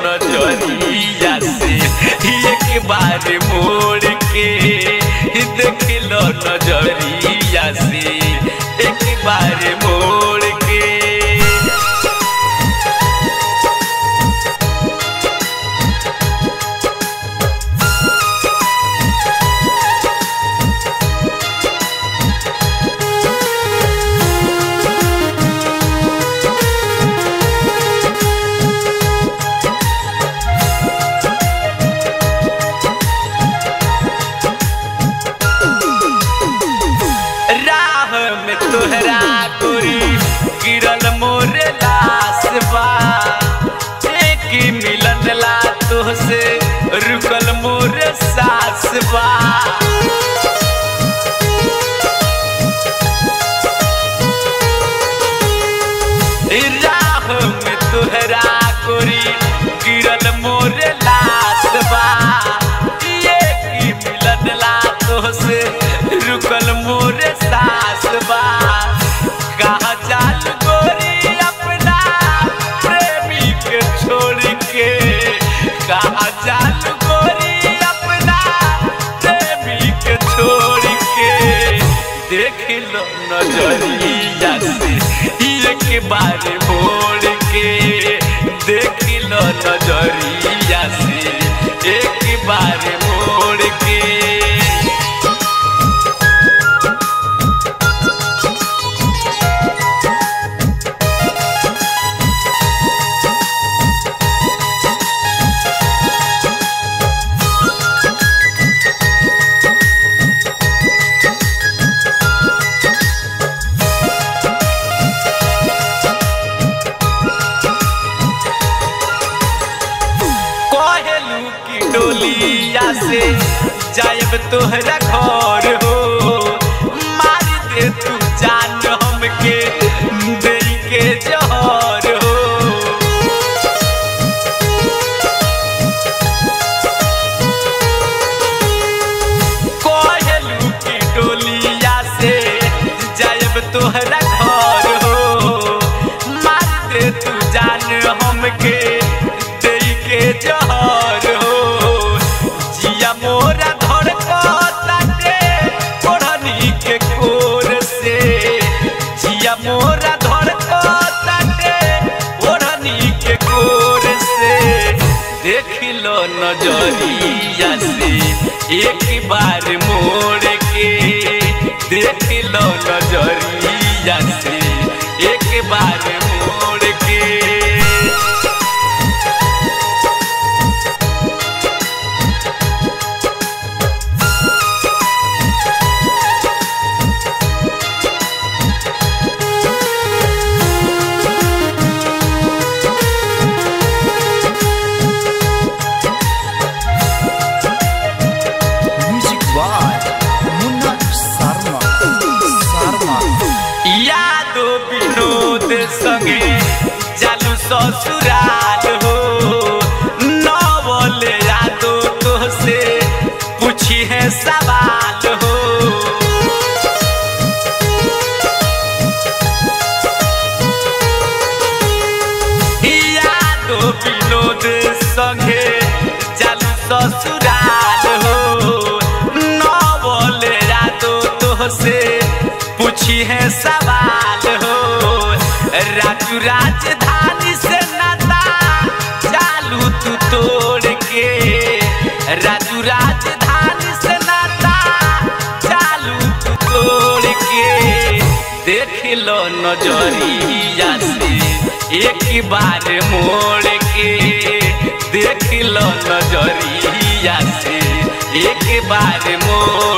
नजरिया से एक बार मोड़ के देख लो नजरिया से एक बार मोड़ के। तोहरा गोरी गिरल मोरे लाश बा एक मिलन ला तोहसे रुकल मोरे सास बा। राह में तोहरा गोरी गिरल मोरे लाश बा एक मिलन ला तोहसे रुकल मोरे सास बा। कहाँ चाल गोरी अपना प्रेमी के छोड़ के, कहाँ चाल गोरी अपना प्रेमी के छोड़ के देख लो नजरिया से एक बार मोड़ के देख लो नजरिया से एक बार मोड़ के। डोलिया से जायब तोहरा घर हो मार दे तू जान हमके दे के जहर हो। कहलू की डोलिया से जायब तोहरा घर हो मार दे तू जान हमके दे के जहर हो। मोरा धड़कताटे ओढ़नी के कोर से जिया मोरा धड़कताटे ओढ़नी के कोर से देख लो नजरिया से एक बार मोड़ के देख लो नजरिया से एक बार मोड़ के। संगे जालू ससुराल हो नवल यादो तोहसे पूछी है सवाल हो। यादो विनोद संगे जालू ससुराल हो नवल यादो तोहसे पूछी है सवाल हो। राजू राजधानी से नाता चालू तू तोड़ के राजू राजधानी से नाता चालू तू तोड़ के देख लो नजरिया से एक बार मोड़ के देख लो नजरिया से एक बार मोड़